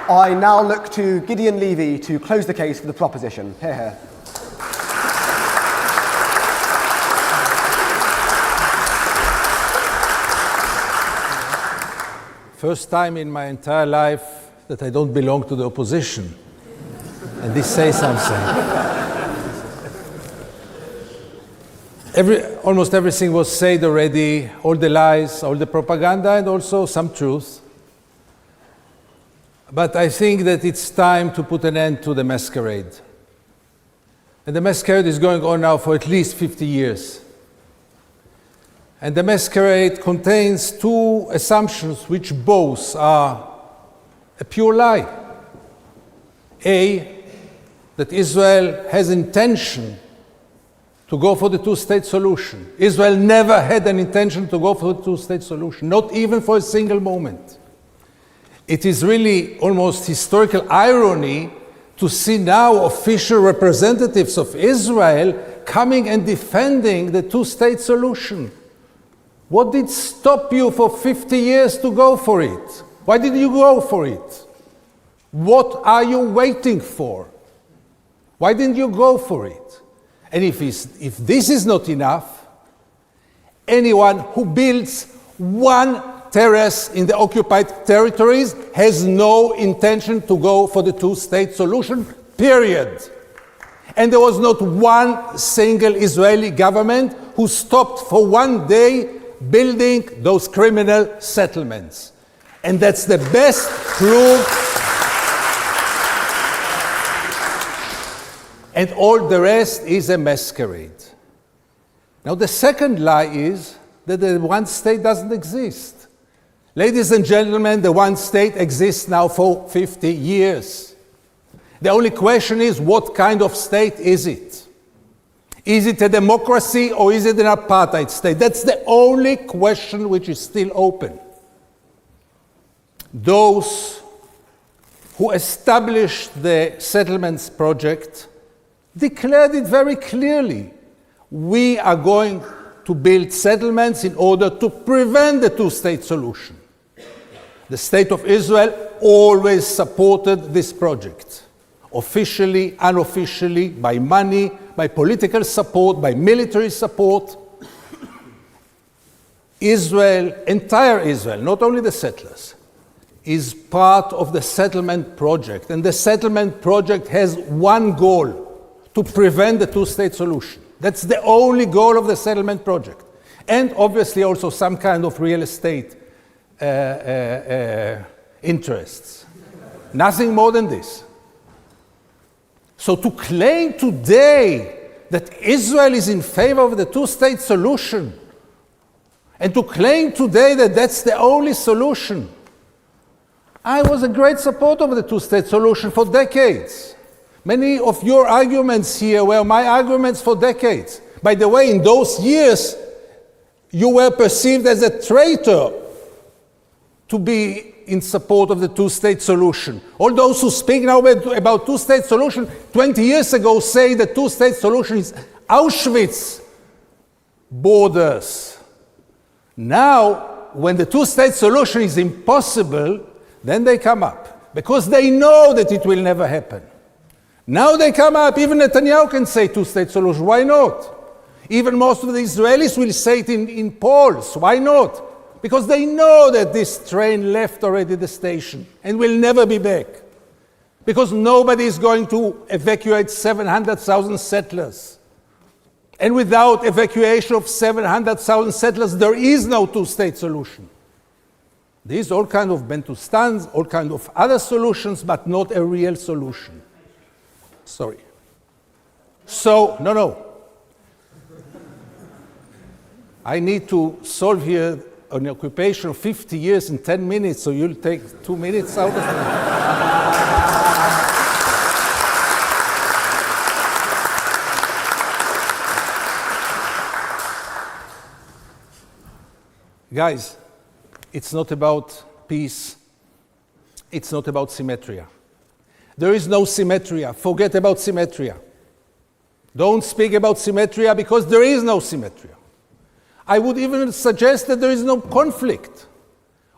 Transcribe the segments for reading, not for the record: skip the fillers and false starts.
I now look to Gideon Levy to close the case for the proposition. Hear, hear. First time in my entire life that I don't belong to the opposition. And this says something. Almost everything was said already, all the lies, all the propaganda, and also some truth. But I think that it's time to put an end to the masquerade. And the masquerade is going on now for at least 50 years. And the masquerade contains two assumptions which both are a pure lie. A, that Israel has intention to go for the two-state solution. Israel never had an intention to go for the two-state solution, not even for a single moment. It is really almost historical irony to see now official representatives of Israel coming and defending the two-state solution. What did stop you for 50 years to go for it? Why did you go for it? What are you waiting for? Why didn't you go for it? And if this is not enough, anyone who builds one terrace in the occupied territories has no intention to go for the two-state solution, period. And there was not one single Israeli government who stopped for one day building those criminal settlements. And that's the best proof. And all the rest is a masquerade. Now, the second lie is that the one state doesn't exist. Ladies and gentlemen, the one state exists now for 50 years. The only question is, what kind of state is it? Is it a democracy or is it an apartheid state? That's the only question which is still open. Those who established the settlements project declared it very clearly. We are going to build settlements in order to prevent the two-state solution. The State of Israel always supported this project, officially, unofficially, by money, by political support, by military support. Israel, entire Israel, not only the settlers, is part of the settlement project. And the settlement project has one goal: to prevent the two-state solution. That's the only goal of the settlement project. And obviously also some kind of real estate interests. Nothing more than this. So to claim today that Israel is in favor of the two-state solution, and to claim today that that's the only solution. I was a great supporter of the two-state solution for decades. Many of your arguments here were my arguments for decades. By the way, in those years, you were perceived as a traitor to be in support of the two-state solution. All those who speak now about two-state solution 20 years ago say the two-state solution is Auschwitz borders. Now, when the two-state solution is impossible, then they come up, because they know that it will never happen. Now they come up, even Netanyahu can say two-state solution, why not? Even most of the Israelis will say it in polls, why not? Because they know that this train left already the station and will never be back. Because nobody is going to evacuate 700,000 settlers. And without evacuation of 700,000 settlers, there is no two-state solution. There is all kind of Bentustans, all kind of other solutions, but not a real solution. Sorry. So, no. I need to solve here an occupation of 50 years in 10 minutes, so you'll take 2 minutes out of me. Guys, it's not about peace. It's not about symmetria. There is no symmetria. Forget about symmetria. Don't speak about symmetria, because there is no symmetria. I would even suggest that there is no conflict.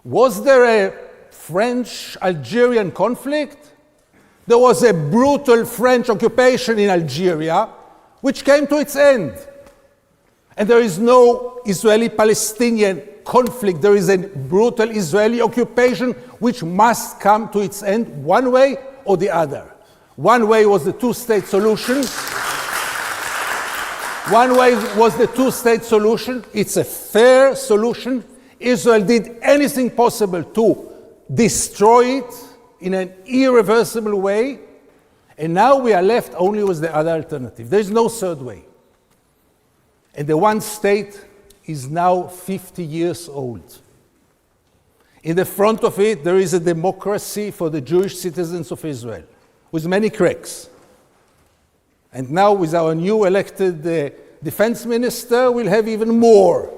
Was there a French-Algerian conflict, there was a brutal French occupation in Algeria, which came to its end. And there is no Israeli-Palestinian conflict. There is a brutal Israeli occupation which must come to its end one way or the other. One way was the two-state solution. One way was the two-state solution. It's a fair solution. Israel did anything possible to destroy it in an irreversible way. And now we are left only with the other alternative. There is no third way. And the one state is now 50 years old. In the front of it, there is a democracy for the Jewish citizens of Israel, with many cracks. And now with our new elected defense minister, we'll have even more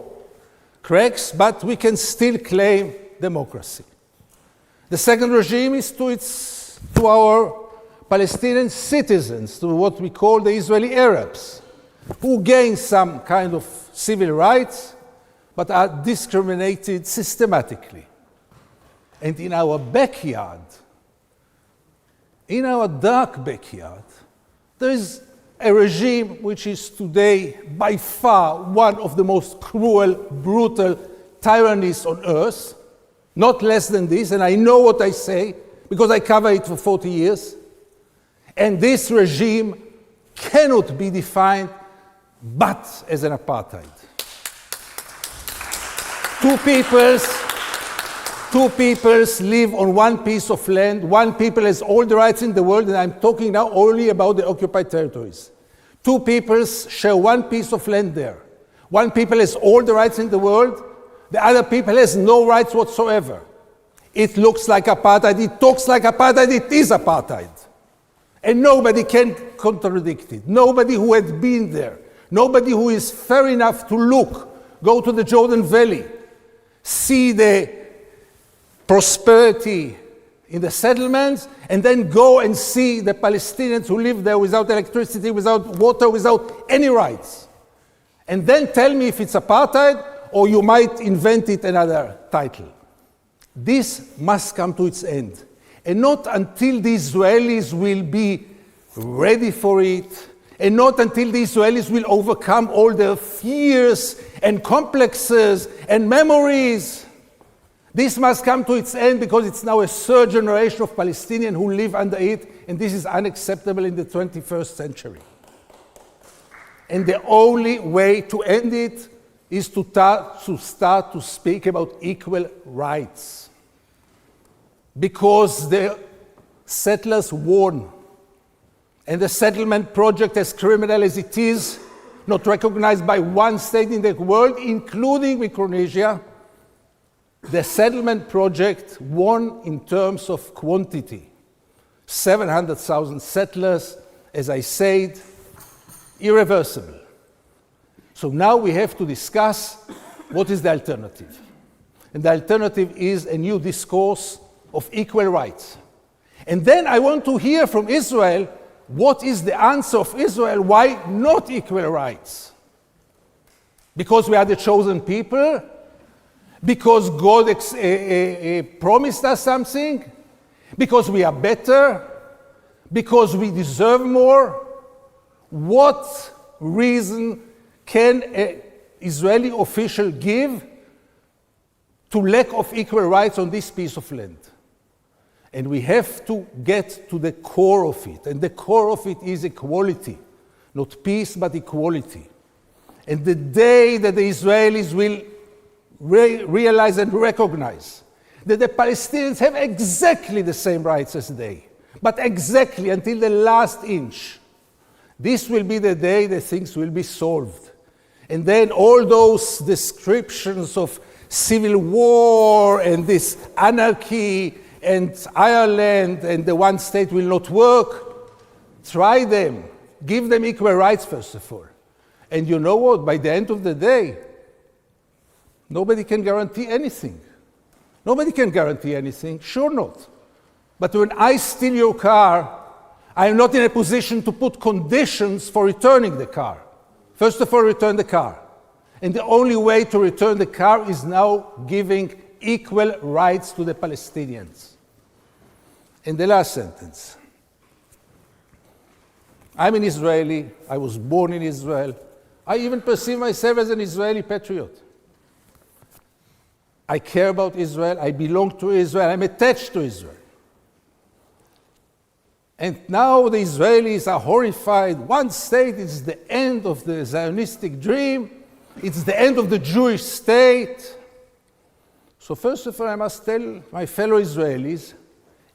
cracks, but we can still claim democracy. The second regime is to our Palestinian citizens, to what we call the Israeli Arabs, who gain some kind of civil rights, but are discriminated systematically. And in our backyard, in our dark backyard, there is a regime which is today by far one of the most cruel, brutal tyrannies on earth, not less than this, and I know what I say because I cover it for 40 years. And this regime cannot be defined but as an apartheid. Two peoples live on one piece of land. One people has all the rights in the world, and I'm talking now only about the occupied territories. Two peoples share one piece of land there. One people has all the rights in the world. The other people has no rights whatsoever. It looks like apartheid. It talks like apartheid. It is apartheid. And nobody can contradict it. Nobody who had been there. Nobody who is fair enough to look, go to the Jordan Valley, see the prosperity in the settlements, and then go and see the Palestinians who live there without electricity, without water, without any rights. And then tell me if it's apartheid, or you might invent it another title. This must come to its end. And not until the Israelis will be ready for it, and not until the Israelis will overcome all their fears and complexes and memories. This must come to its end because it's now a third generation of Palestinians who live under it, and this is unacceptable in the 21st century. And the only way to end it is to start to speak about equal rights. Because the settlers won. And the settlement project, as criminal as it is, not recognized by one state in the world, including Micronesia, the settlement project won in terms of quantity. 700,000 settlers, as I said, irreversible. So now we have to discuss what is the alternative. And the alternative is a new discourse of equal rights. And then I want to hear from Israel, what is the answer of Israel? Why not equal rights? Because we are the chosen people? Because God promised us something? Because we are better? Because we deserve more? What reason can an Israeli official give to lack of equal rights on this piece of land? And we have to get to the core of it. And the core of it is equality. Not peace, but equality. And the day that the Israelis will realize and recognize that the Palestinians have exactly the same rights as they, but exactly until the last inch, this will be the day that things will be solved. And then all those descriptions of civil war and this anarchy and Ireland and the one state will not work, try them. Give them equal rights, first of all. And you know what? By the end of the day, nobody can guarantee anything. Nobody can guarantee anything, sure not. But when I steal your car, I am not in a position to put conditions for returning the car. First of all, return the car. And the only way to return the car is now giving equal rights to the Palestinians. And the last sentence. I'm an Israeli. I was born in Israel. I even perceive myself as an Israeli patriot. I care about Israel. I belong to Israel. I'm attached to Israel. And now the Israelis are horrified. One state is the end of the Zionistic dream. It's the end of the Jewish state. So first of all, I must tell my fellow Israelis,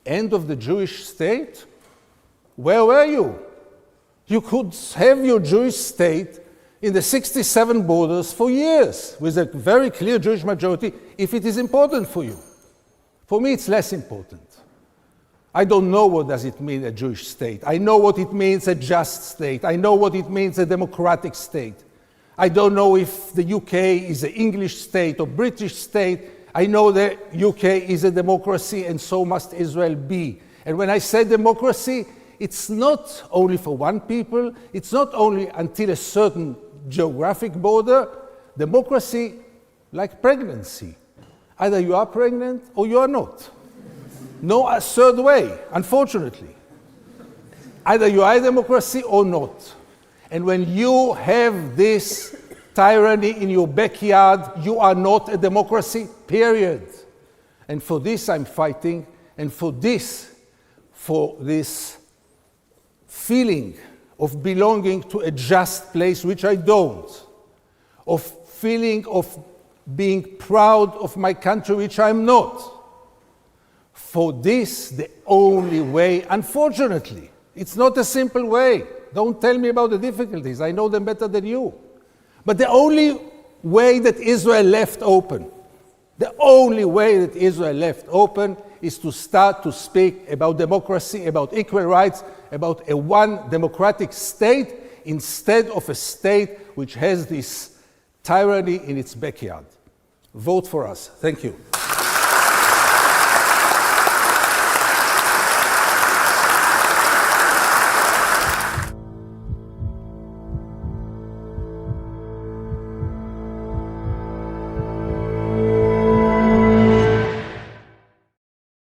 end of the Jewish state? Where were you? You could have your Jewish state in the 67 borders for years with a very clear Jewish majority if it is important for you. For me, it's less important. I don't know what does it mean a Jewish state. I know what it means a just state. I know what it means a democratic state. I don't know if the UK is an English state or British state. I know the UK is a democracy and so must Israel be. And when I say democracy, it's not only for one people. It's not only until a certain geographic border. Democracy, like pregnancy. Either you are pregnant or you are not. No third way, unfortunately. Either you are a democracy or not. And when you have this tyranny in your backyard, you are not a democracy, period. And for this I'm fighting, and for this feeling of belonging to a just place, which I don't, of feeling of being proud of my country, which I'm not. For this, the only way, unfortunately, it's not a simple way. Don't tell me about the difficulties. I know them better than you. But the only way that Israel left open, the only way that Israel left open is to start to speak about democracy, about equal rights, about a one democratic state instead of a state which has this tyranny in its backyard. Vote for us. Thank you.